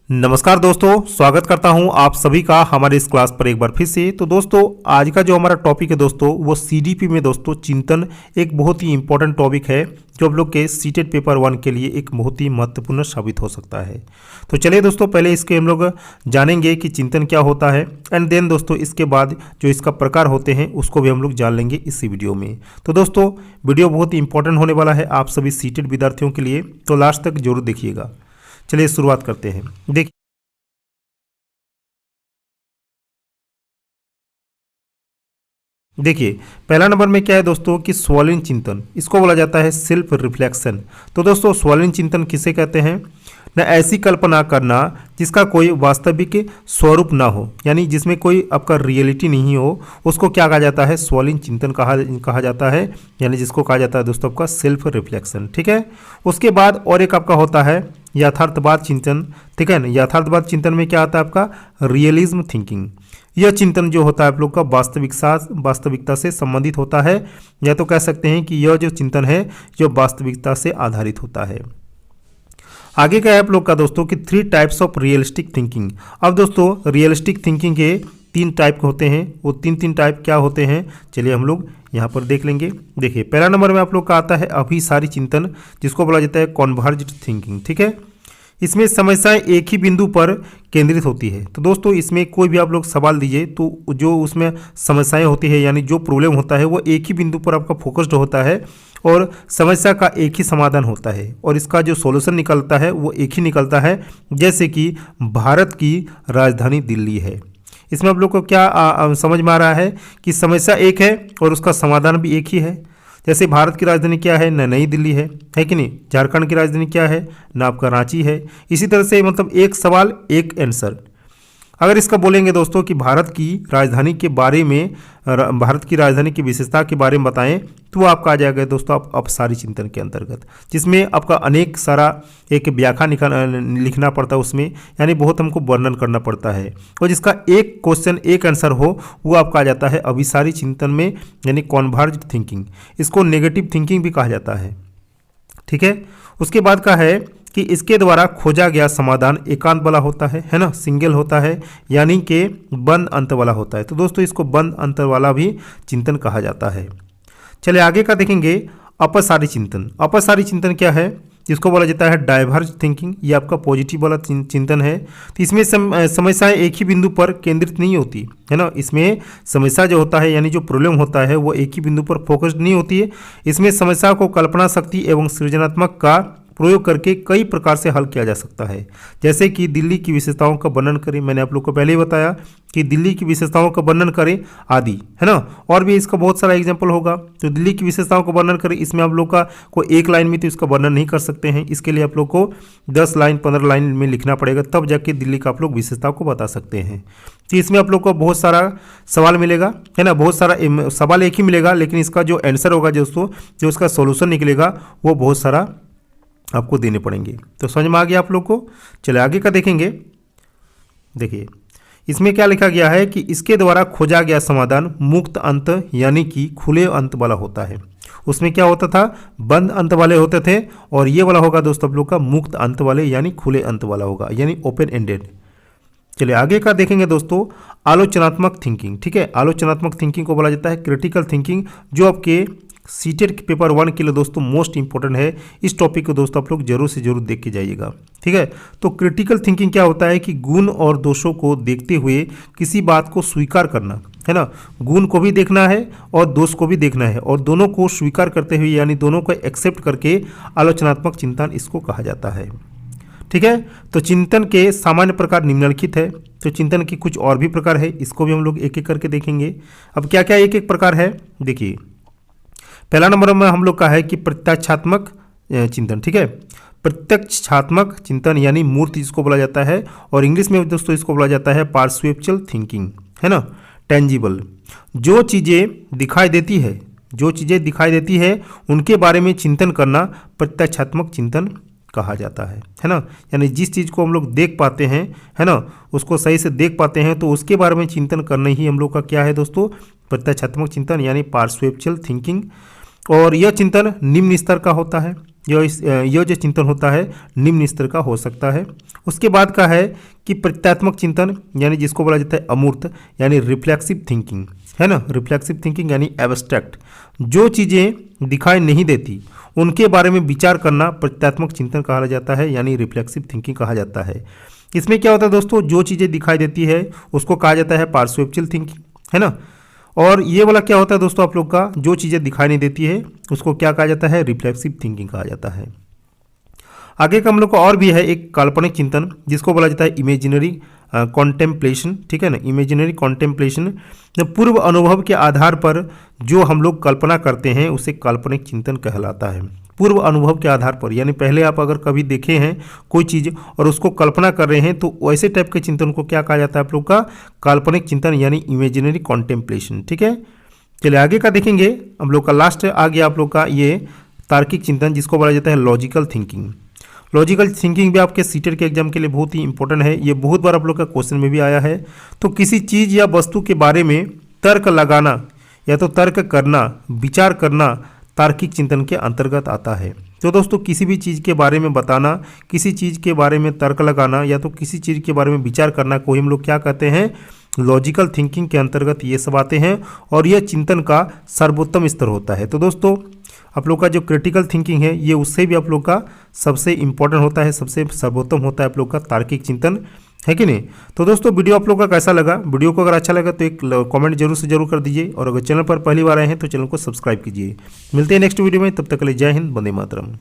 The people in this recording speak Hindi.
नमस्कार दोस्तों, स्वागत करता हूं आप सभी का हमारे इस क्लास पर एक बार फिर से। तो दोस्तों, आज का जो हमारा टॉपिक है दोस्तों, वो सीडीपी में दोस्तों चिंतन एक बहुत ही इंपॉर्टेंट टॉपिक है जो आप लोग के सीटेट पेपर 1 के लिए एक बहुत ही महत्वपूर्ण साबित हो सकता है। तो चलिए दोस्तों, पहले इसके हम लोग जानेंगे कि चिंतन क्या होता है एंड देन दोस्तों इसके बाद जो इसका प्रकार होते हैं उसको भी हम लोग जान लेंगे इसी वीडियो में। तो दोस्तों, वीडियो बहुत ही इंपॉर्टेंट होने वाला है आप सभी सीटेट विद्यार्थियों के लिए, तो लास्ट तक जरूर देखिएगा। चलिए शुरुआत करते हैं। देखिए, पहला नंबर में क्या है दोस्तों कि स्वालीन चिंतन, इसको बोला जाता है सेल्फ रिफ्लेक्शन। तो दोस्तों, स्वालीन चिंतन किसे कहते हैं? न ऐसी कल्पना करना जिसका कोई वास्तविक स्वरूप ना हो, यानी जिसमें कोई आपका रियलिटी नहीं हो, उसको क्या कहा जाता है? स्वालीन चिंतन कहा जाता है, यानी जिसको कहा जाता है दोस्तों आपका सेल्फ रिफ्लेक्शन। ठीक है। उसके बाद और एक आपका होता है यथार्थवाद चिंतन। ठीक है ना। यथार्थवाद चिंतन में क्या आता है आपका? Realism thinking. यह चिंतन जो होता है आप लोग का वास्तविकता से संबंधित होता है, या तो कह सकते हैं कि यह जो चिंतन है जो वास्तविकता से आधारित होता है। आगे का है आप लोग का दोस्तों कि 3 टाइप्स ऑफ रियलिस्टिक थिंकिंग। अब दोस्तों, रियलिस्टिक थिंकिंग के 3 टाइप होते हैं। वो तीन टाइप क्या होते हैं, चलिए हम लोग यहाँ पर देख लेंगे। देखिए, पहला नंबर में आप लोग का आता है अभिसारी चिंतन, जिसको बोला जाता है कॉन्वर्ज्ड थिंकिंग। ठीक है। इसमें समस्याएं एक ही बिंदु पर केंद्रित होती है। तो दोस्तों, इसमें कोई भी आप लोग सवाल दीजिए तो जो उसमें समस्याएं होती है, यानी जो प्रॉब्लम होता है वो एक ही बिंदु पर आपका फोकस्ड होता है और समस्या का एक ही समाधान होता है और इसका जो सॉल्यूशन निकलता है वो एक ही निकलता है। जैसे कि भारत की राजधानी दिल्ली है। इसमें आप लोग को क्या समझ में आ रहा है कि समस्या एक है और उसका समाधान भी एक ही है। जैसे भारत की राजधानी क्या है? न नई दिल्ली है कि नहीं? झारखंड की राजधानी क्या है? न आपका रांची है। इसी तरह से मतलब एक सवाल एक आंसर। अगर इसका बोलेंगे दोस्तों कि भारत की राजधानी के बारे में, भारत की राजधानी की विशेषता के बारे में बताएं, तो वो आपका आ जाएगा दोस्तों आप अपसारी चिंतन के अंतर्गत, जिसमें आपका अनेक सारा एक व्याख्या लिखना पड़ता है उसमें, यानी बहुत हमको वर्णन करना पड़ता है। और जिसका एक क्वेश्चन एक आंसर हो वो आपका आ जाता है अभिसारी चिंतन में, यानी कॉन्वर्ज्ड थिंकिंग। इसको नेगेटिव थिंकिंग भी कहा जाता है। ठीक है। उसके बाद का है कि इसके द्वारा खोजा गया समाधान एकांत वाला होता है ना, सिंगल होता है, यानी कि बंद अंत वाला होता है। तो दोस्तों, इसको बंद अंत वाला भी चिंतन कहा जाता है। चलिए आगे का देखेंगे अपसारी चिंतन। अपसारी चिंतन क्या है? जिसको बोला जाता है डाइवर्ज थिंकिंग। ये आपका पॉजिटिव वाला चिंतन है। तो इसमें समस्याएं एक ही बिंदु पर केंद्रित नहीं होती है ना। इसमें समस्या जो होता है, यानी जो प्रॉब्लम होता है, वो एक ही बिंदु पर फोकस्ड नहीं होती है। इसमें समस्या को कल्पना शक्ति एवं सृजनात्मक का प्रयोग करके कई प्रकार से हल किया जा सकता है। जैसे कि दिल्ली की विशेषताओं का वर्णन करें, मैंने आप लोग को पहले ही बताया कि दिल्ली की विशेषताओं का वर्णन करें आदि, है ना। और भी इसका बहुत सारा एग्जाम्पल होगा। तो दिल्ली की विशेषताओं का वर्णन करें, इसमें आप लोग का कोई एक लाइन में तो इसका वर्णन नहीं कर सकते हैं। इसके लिए आप लोग को 10 लाइन 15 लाइन में लिखना पड़ेगा, तब जाके दिल्ली का आप लोग विशेषताओं को बता सकते हैं। तो इसमें आप लोग को बहुत सारा सवाल मिलेगा, है ना। बहुत सारा सवाल एक ही मिलेगा, लेकिन इसका जो आंसर होगा दोस्तों, जो उसका सोल्यूशन निकलेगा, वो बहुत सारा आपको देने पड़ेंगे। तो समझ में आ गया आप लोग को। चलिए आगे का देखेंगे। देखिए, इसमें क्या लिखा गया है कि इसके द्वारा खोजा गया समाधान मुक्त अंत, यानी कि खुले अंत वाला होता है। उसमें क्या होता था? बंद अंत वाले होते थे, और ये वाला होगा दोस्तों आप लोग का मुक्त अंत वाले, यानी खुले अंत वाला होगा, यानी ओपन एंडेड। चलिए आगे का देखेंगे दोस्तों आलोचनात्मक थिंकिंग। ठीक है। आलोचनात्मक थिंकिंग को बोला जाता है क्रिटिकल थिंकिंग, जो आपके सीटेट पेपर 1 के लिए दोस्तों मोस्ट इंपॉर्टेंट है। इस टॉपिक को दोस्तों आप लोग जरूर से जरूर देख के जाइएगा। ठीक है। तो क्रिटिकल थिंकिंग क्या होता है कि गुण और दोषों को देखते हुए किसी बात को स्वीकार करना, है ना। गुण को भी देखना है और दोष को भी देखना है, और दोनों को स्वीकार करते हुए, यानी दोनों को एक्सेप्ट करके आलोचनात्मक चिंतन इसको कहा जाता है। ठीक है। तो चिंतन के सामान्य प्रकार निम्नलिखित है। तो चिंतन के कुछ और भी प्रकार है, इसको भी हम लोग एक एक करके देखेंगे। अब क्या क्या एक एक प्रकार है, देखिए। पहला नंबर में हम लोग का है कि प्रत्यक्षात्मक चिंतन। ठीक है। प्रत्यक्षात्मक चिंतन यानी मूर्त जिसको बोला जाता है, और इंग्लिश में दोस्तों इसको बोला जाता है परसेप्चुअल थिंकिंग, है ना। टेंजिबल, जो चीज़ें दिखाई देती है उनके बारे में चिंतन करना प्रत्यक्षात्मक चिंतन कहा जाता है ना। यानी जिस चीज़ को हम लोग देख पाते हैं, है ना, उसको सही से देख पाते हैं, तो उसके बारे में चिंतन करना ही हम लोग का क्या है दोस्तों? प्रत्यक्षात्मक चिंतन, यानी परसेप्चुअल थिंकिंग। और यह चिंतन निम्न स्तर का होता है। यह जो चिंतन होता है निम्न स्तर का हो सकता है। उसके बाद का है कि प्रत्यात्मक चिंतन, यानी जिसको बोला जाता है अमूर्त, यानी रिफ्लेक्सिव थिंकिंग, है ना। रिफ्लेक्सिव थिंकिंग यानी एब्स्ट्रैक्ट, जो चीज़ें दिखाई नहीं देती उनके बारे में विचार करना प्रत्यात्मक चिंतन कहा जाता है, यानी रिफ्लेक्सिव थिंकिंग कहा जाता है। इसमें क्या होता है दोस्तों, जो चीज़ें दिखाई देती है उसको कहा जाता है पार्श्वेप्चुअल थिंकिंग, है ना। और ये वाला क्या होता है दोस्तों आप लोग का, जो चीज़ें दिखाई नहीं देती है उसको क्या कहा जाता है, रिफ्लेक्सिव थिंकिंग कहा जाता है। आगे का हम लोग को और भी है एक काल्पनिक चिंतन, जिसको बोला जाता है इमेजिनरी कॉन्टेम्पलेशन, ठीक है ना। इमेजिनरी कॉन्टेम्पलेशन, पूर्व अनुभव के आधार पर जो हम लोग कल्पना करते हैं उसे काल्पनिक चिंतन कहलाता है। पूर्व अनुभव के आधार पर, यानी पहले आप अगर कभी देखे हैं कोई चीज़ और उसको कल्पना कर रहे हैं, तो वैसे टाइप के चिंतन को क्या कहा जाता है आप लोग का, काल्पनिक चिंतन यानी इमेजिनरी कॉन्टेम्पलेशन, ठीक है। चलिए आगे का देखेंगे। हम लोग का लास्ट आ गया आप लोग का ये तार्किक चिंतन, जिसको बोला जाता है लॉजिकल थिंकिंग। लॉजिकल थिंकिंग भी आपके सीटेट के एग्जाम के लिए बहुत ही इंपॉर्टेंट है। ये बहुत बार आप लोग का क्वेश्चन में भी आया है। तो किसी चीज़ या वस्तु के बारे में तर्क लगाना या तो तर्क करना, विचार करना तार्किक चिंतन के अंतर्गत आता है। तो दोस्तों किसी भी चीज़ के बारे में बताना, किसी चीज़ के बारे में तर्क लगाना या तो किसी चीज़ के बारे में विचार करना को हम लोग क्या कहते हैं, लॉजिकल थिंकिंग के अंतर्गत ये सब आते हैं और यह चिंतन का सर्वोत्तम स्तर होता है। तो दोस्तों आप लोग का जो क्रिटिकल थिंकिंग है ये उससे भी आप लोग का सबसे इंपॉर्टेंट होता है, सबसे सर्वोत्तम होता है आप लोग का तार्किक चिंतन, है कि नहीं। तो दोस्तों वीडियो आप लोग का कैसा लगा, वीडियो को अगर अच्छा लगा तो एक कमेंट जरूर से जरूर कर दीजिए और अगर चैनल पर पहली बार आए हैं तो चैनल को सब्सक्राइब कीजिए। मिलते हैं नेक्स्ट वीडियो में, तब तक के लिए जय हिंद, वंदे मातरम।